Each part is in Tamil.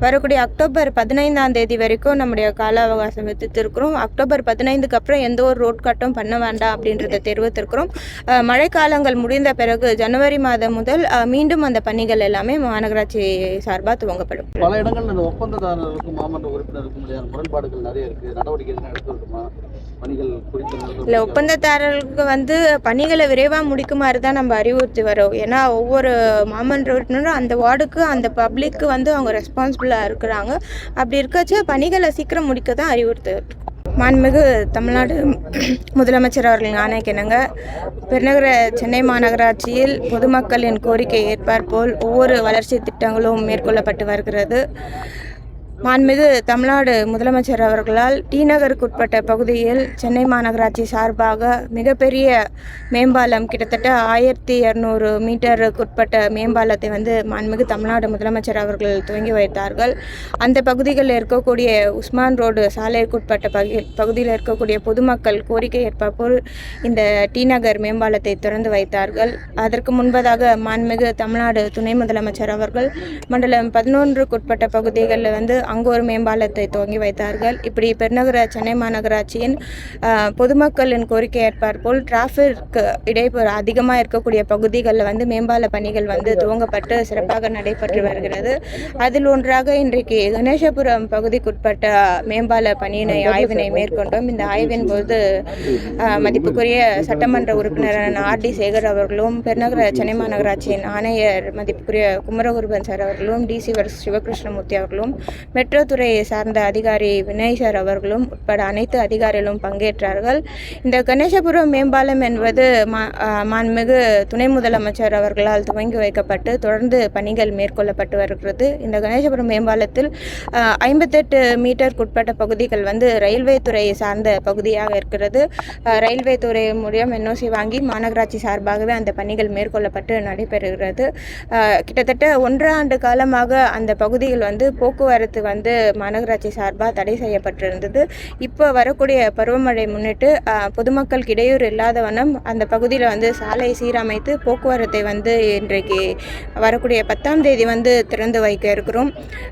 வரக்கூடிய அக்டோபர் 15ஆம் தேதி வரைக்கும் நம்முடைய கால அவகாசம் வித்திருக்கிறோம். அக்டோபர் 15க்கு அப்புறம் எந்த ஒரு ரோட் கட்டும் பண்ண வேண்டாம் அப்படின்றத தெரிவித்திருக்கிறோம். மழைக்காலங்கள் முடிந்த பிறகு ஜனவரி மாதம் முதல் மீண்டும் அந்த பணிகள் எல்லாமே மாநகராட்சி சார்பாக துவங்கப்படும். பல இடங்கள் இந்த ஒப்பந்ததாரர்களுக்கும் மாமன்ற உறுப்பினருக்கும் இடையான முரண்பாடுகள் நிறைய இருக்கு. நடவடிக்கைகள் எடுத்துருக்குமா? பணிகள் குறித்து இல்லை, ஒப்பந்ததாரர்களுக்கு பணிகளை விரைவாக முடிக்குமாறு தான் நம்ம அறிவுறுத்தி வரோம். ஏன்னா ஒவ்வொரு மாமன்ற உறுப்பினரும் அந்த வார்டுக்கு அந்த பப்ளிக்கு அவங்க ரெஸ்பான்சிபிளாக இருக்கிறாங்க. அப்படி இருக்கச்சு பணிகளை சீக்கிரம் முடிக்க தான் அறிவுறுத்து. மாண்புமிகு தமிழ்நாடு முதலமைச்சர் அவர்களின் ஆணைக்கிணங்க பெருநகர சென்னை மாநகராட்சியில் பொதுமக்களின் கோரிக்கை ஏற்பாற்போல் ஒவ்வொரு வளர்ச்சி திட்டங்களும் மேற்கொள்ளப்பட்டு வருகிறது. மாண்புமிகு தமிழ்நாடு முதலமைச்சர் அவர்களால் டி நகருக்குட்பட்ட பகுதியில் சென்னை மாநகராட்சி சார்பாக மிகப்பெரிய மேம்பாலம் கிட்டத்தட்ட 1200 மீட்டருக்குட்பட்ட மேம்பாலத்தை மாண்புமிகு தமிழ்நாடு முதலமைச்சர் அவர்கள் துவங்கி வைத்தார்கள். அந்த பகுதிகளில் இருக்கக்கூடிய உஸ்மான் ரோடு சாலைக்குட்பட்ட பகுதியில் இருக்கக்கூடிய பொதுமக்கள் கோரிக்கை ஏற்போல் இந்த டி நகர் மேம்பாலத்தை திறந்து வைத்தார்கள். அதற்கு முன்பதாக மாண்புமிகு தமிழ்நாடு துணை முதலமைச்சர் அவர்கள் மண்டலம் 11க்குட்பட்ட பகுதிகளில் அங்கு ஒரு மேம்பாலத்தை துவங்கி வைத்தார்கள். இப்படி பெருநகர சென்னை மாநகராட்சியின் பொதுமக்களின் கோரிக்கை ஏற்பாற்போல் டிராஃபிக் இடையூறு அதிகமாக இருக்கக்கூடிய பகுதிகளில் மேம்பால பணிகள் துவங்கப்பட்டு சிறப்பாக நடைபெற்று வருகிறது. அதில் ஒன்றாக இன்றைக்கு கணேசபுரம் பகுதிக்குட்பட்ட மேம்பால பணியினை ஆய்வினை மேற்கொண்டோம். இந்த ஆய்வின் போது மதிப்புக்குரிய சட்டமன்ற உறுப்பினரான ஆர்.டி. சேகர் அவர்களும் பெருநகர சென்னை மாநகராட்சியின் ஆணையர் மதிப்புக்குரிய குமரகுருபன் சார் அவர்களும் டிசி சிவகிருஷ்ணமூர்த்தி அவர்களும் மெட்ரோ துறையை சார்ந்த அதிகாரி வினய் சார் அவர்களும் உட்பட அனைத்து அதிகாரிகளும் பங்கேற்றார்கள். இந்த கணேசபுரம் மேம்பாலம் என்பது மாண்புமிகு துணை முதலமைச்சர் அவர்களால் துவங்கி வைக்கப்பட்டு தொடர்ந்து பணிகள் மேற்கொள்ளப்பட்டு வருகிறது. இந்த கணேசபுரம் மேம்பாலத்தில் 58 மீட்டருக்குட்பட்ட பகுதிகள் ரயில்வே துறையை சார்ந்த பகுதியாக இருக்கிறது. ரயில்வே துறை மூலம் என்ஓசி வாங்கி மாநகராட்சி சார்பாகவே அந்த பணிகள் மேற்கொள்ளப்பட்டு நடைபெறுகிறது. கிட்டத்தட்ட 1 ஆண்டு காலமாக அந்த பகுதிகள் போக்குவரத்து மாநகராட்சி சார்பாக தடை செய்யப்பட்டிருந்தது. இப்போ வரக்கூடிய பருவமழை முன்னிட்டு பொதுமக்களுக்கு இடையூறு இல்லாத வண்ணம் அந்த பகுதியில் சாலை சீரமைத்து போக்குவரத்தை இன்றைக்கு வரக்கூடிய 10ஆம் தேதி திறந்து வைக்க இருக்கிறோம்.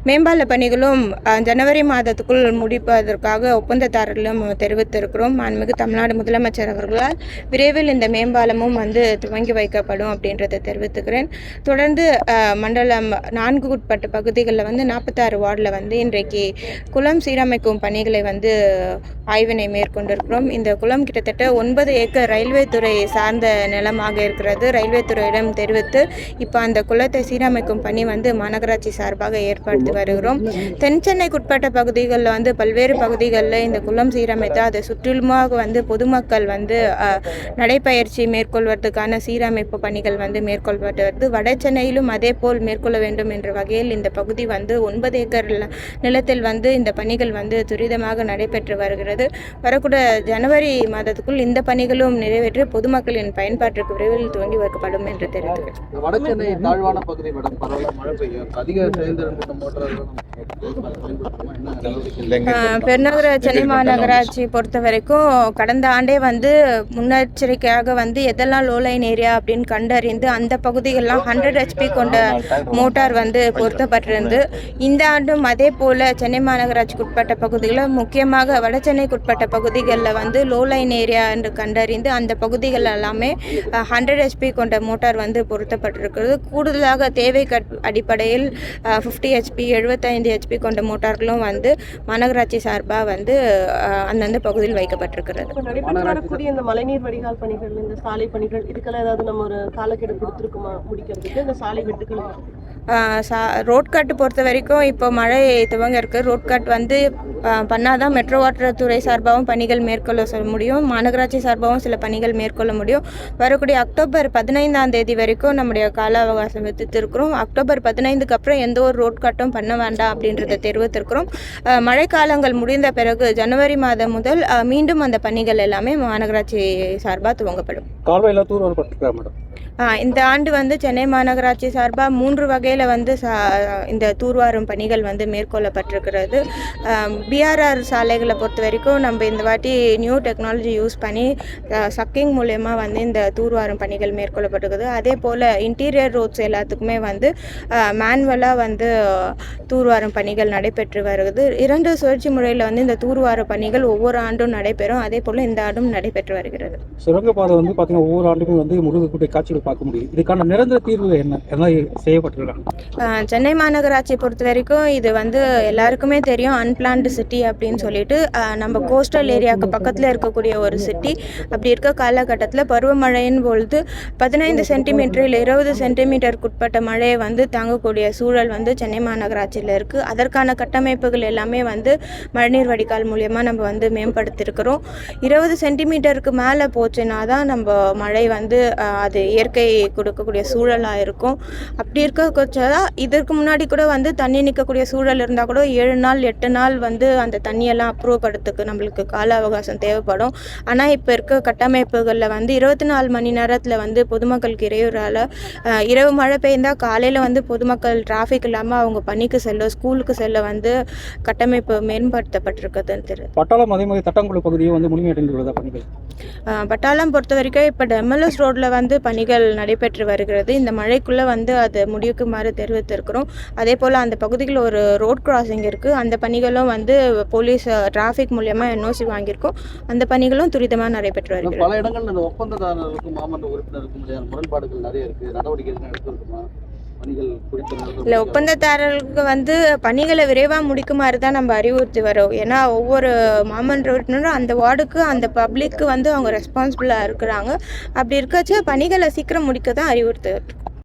மேம்பால பணிகளும் ஜனவரி மாதத்துக்குள் முடிப்பதற்காக ஒப்பந்ததாரர்களும் தெரிவித்திருக்கிறோம். மாண்புமிகு தமிழ்நாடு முதலமைச்சர் அவர்களால் விரைவில் இந்த மேம்பாலமும் துவங்கி வைக்கப்படும் அப்படின்றத தெரிவித்துக்கிறேன். தொடர்ந்து மண்டலம் 4க்குட்பட்ட பகுதிகளில் 46 வார்டில் இன்றைக்கு குளம் சீரமைக்கும் பணிகளை ஆய்வினை மேற்கொண்டிருக்கிறோம். இந்த குளம் கிட்டத்தட்ட 9 ஏக்கர் ரயில்வே துறை சார்ந்த நிலமாக இருக்கிறது. ரயில்வே துறையிடம் தெரிவித்து இப்போ அந்த குளத்தை சீரமைக்கும் பணி மாநகராட்சி சார்பாக ஏற்படுத்தி வருகிறோம். தென் சென்னைக்குட்பட்ட பகுதிகளில் பல்வேறு பகுதிகளில் இந்த குளம் சீரமைத்து அதை சுற்றிலுமாக பொதுமக்கள் நடைப்பயிற்சி மேற்கொள்வதற்கான சீரமைப்பு பணிகள் மேற்கொள்ளப்பட்டு வருது. வட சென்னையிலும் அதே போல் மேற்கொள்ள வேண்டும் என்ற வகையில் இந்த பகுதி 9 ஏக்கர் நிலத்தில் இந்த பணிகள் துரிதமாக நடைபெற்று வருகிறது. வரக்கூடிய ஜனவரி மாதத்துக்குள் இந்த பணிகளும் நிறைவேற்றி பொதுமக்களின் பயன்பாட்டிற்கு விரைவில் துவங்கி வைக்கப்படும் என்று தெரிவித்துள்ளது. வடசென்னை தாழ்வான பகுதி மழை பெய்யும் அதிக பெருநகர சென்னை மாநகராட்சி பொறுத்த வரைக்கும் கடந்த ஆண்டே முன்னெச்சரிக்கையாக எதெல்லாம் லோ லைன் ஏரியா அப்படின்னு கண்டறிந்து அந்த பகுதிகளெலாம் 100 HP கொண்ட மோட்டார் பொருத்தப்பட்டிருந்து இந்த ஆண்டும் அதே போல் சென்னை மாநகராட்சிக்குட்பட்ட பகுதிகளில் முக்கியமாக வட சென்னைக்குட்பட்ட பகுதிகளில் லோ லைன் ஏரியா என்று கண்டறிந்து அந்த பகுதிகள் எல்லாமே 100 HP கொண்ட மோட்டார் பொருத்தப்பட்டிருக்கிறது. கூடுதலாக தேவை அடிப்படையில் 50 HP 75 HP கொண்ட மோட்டார்களும் மாநகராட்சி சார்பாக அந்தந்த பகுதியில் வைக்கப்பட்டிருக்கிறது. நடைபெறக்கூடிய இந்த மழைநீர் வடிகால் பணிகள், இந்த சாலை பணிகள், இதுக்கெல்லாம் ஏதாவது நம்ம ஒரு காலக்கெடு கொடுத்துருக்குமா முடிக்கிறதுக்கு? இந்த சாலை வெட்டுக்கள் ரோட் கட் பொறுத்த வரைக்கும் இப்போ மழை துவங்க இருக்குது. ரோட் கட் பண்ணாதான் மெட்ரோ வாட்டர் துறை சார்பாகவும் பணிகள் மேற்கொள்ள சொல்ல முடியும், மாநகராட்சி சார்பாகவும் சில பணிகள் மேற்கொள்ள முடியும். வரக்கூடிய அக்டோபர் 15ஆம் தேதி வரைக்கும் நம்முடைய கால அவகாசம் வித்திருக்கிறோம். அக்டோபர் 15க்கு அப்புறம் எந்த ஒரு ரோட் கட்டும் பண்ண வேண்டாம் அப்படின்றத தெரிவித்திருக்கிறோம். மழைக்காலங்கள் முடிந்த பிறகு ஜனவரி மாதம் முதல் மீண்டும் அந்த பணிகள் எல்லாமே மாநகராட்சி சார்பாக துவங்கப்படும். கால்வாயில் தூர் வரப்பட்டிருக்கா மேடம்? இந்த ஆண்டு வந்து சென்னை மாநகராட்சி சார்பாக 3 வகையில் வந்து இந்த தூர்வாரும் பணிகள் வந்து மேற்கொள்ளப்பட்டிருக்கிறது. பிஆர்ஆர் சாலைகளை பொறுத்த வரைக்கும் நம்ம இந்த வாட்டி நியூ டெக்னாலஜி யூஸ் பண்ணி சக்கிங் மூலயமா வந்து இந்த தூர்வாரும் பணிகள் மேற்கொள்ளப்பட்டிருக்குது. அதே போல் இன்டீரியர் ரோட்ஸ் எல்லாத்துக்குமே வந்து மேனுவலாக வந்து தூர்வாரும் பணிகள் நடைபெற்று வருகிறது. 2 சுழற்சி முறையில் வந்து இந்த தூர்வாரும் பணிகள் ஒவ்வொரு ஆண்டும் நடைபெறும். அதே போல் இந்த ஆண்டும் நடைபெற்று வருகிறது. சுரங்கப்பாதை வந்து பார்த்தீங்கன்னா ஒவ்வொரு ஆண்டுமே வந்து முருகக்கூடிய காட்சிகள் பார்க்க முடியும். இதுக்கான நிரந்தர தீர்வு என்ன செய்யப்பட்டிருக்காங்க? சென்னை மாநகராட்சி பொறுத்த வரைக்கும் இது வந்து எல்லாருக்குமே தெரியும், அன்பிளான்டு சிட்டி அப்படின்னு சொல்லிட்டு. நம்ம கோஸ்டல் ஏரியாவுக்கு பக்கத்தில் இருக்கக்கூடிய ஒரு சிட்டி. அப்படி இருக்க காலகட்டத்தில் பருவமழையின் பொழுது 15 சென்டிமீட்டர் இல்லை 20 சென்டிமீட்டருக்குட்பட்ட மழையை வந்து தாங்கக்கூடிய சூழல் வந்து சென்னை மாநகராட்சியில் இருக்குது. அதற்கான கட்டமைப்புகள் எல்லாமே வந்து மழைநீர் வடிகால் மூலியமாக நம்ம வந்து மேம்படுத்தியிருக்கிறோம். 20 சென்டிமீட்டருக்கு மேலே போச்சுன்னா தான் நம்ம மழை வந்து அது இயற்கை கொடுக்கக்கூடிய சூழலாக இருக்கும். அப்படி இருக்கதான் இதற்கு முன்னாடி கூட வந்து தண்ணி நிற்கக்கூடிய சூழல் இருந்தால் கூட 7 நாள் 8 நாள் வந்து அந்த தண்ணியெல்லாம் அப்ரூவ் பண்ணுறதுக்கு நம்மளுக்கு கால அவகாசம் தேவைப்படும். ஆனால் இப்போ இருக்க கட்டமைப்புகளில் வந்து 24 மணி நேரத்தில் வந்து பொதுமக்களுக்கு இடையூறால் இரவு மழை பெய்ந்தால் காலையில் வந்து பொதுமக்கள் டிராஃபிக் இல்லாமல் அவங்க பணிக்கு செல்ல ஸ்கூலுக்கு செல்ல வந்து கட்டமைப்பு மேம்படுத்தப்பட்டிருக்குதுன்னு தெரியும். பட்டாளம் அதே மாதிரி தட்டாங்குளம் பகுதியை வந்து முழுமையடைந்துள்ளதா பணிகள்? பட்டாளம் பொறுத்த வரைக்கும் இப்போ MLS ரோட்டில் வந்து பணிகள் நடைபெற்று வருகிறது. இந்த மழைக்குள்ளே வந்து அது முடிவுக்குமாறு தெரிவித்திருக்கிறோம். அதே போல் அந்த பகுதியில் ஒரு ரோட் கிராசிங் இருக்குது. அந்த பணிகளும் வந்து போலீஸ் டிராஃபிக் மூலியமாக NOC வாங்கியிருக்கோம். அந்த பணிகளும் துரிதமாக நடைபெற்று வருகிறது. பல இடங்கள்ல இந்த ஒப்பந்ததாரர்களுக்கும் மாமன்ற உறுப்பினருக்கும் இடையான முரண்பாடுகள் நிறைய இருக்கு. நடவடிக்கை எதுவும் எடுத்துருக்குமா? இல்லை, ஒப்பந்ததாரர்களுக்கு வந்து பணிகளை விரைவாக முடிக்குமாறு தான் நம்ம அறிவுறுத்தி வரோம். ஏன்னா ஒவ்வொரு மாமன்ற உறுப்பினரும் அந்த வார்டுக்கு அந்த பப்ளிக்கு வந்து அவங்க ரெஸ்பான்சிபிளாக இருக்கிறாங்க. அப்படி இருக்கச்ச பணிகளை சீக்கிரம் முடிக்க தான் அறிவுறுத்து.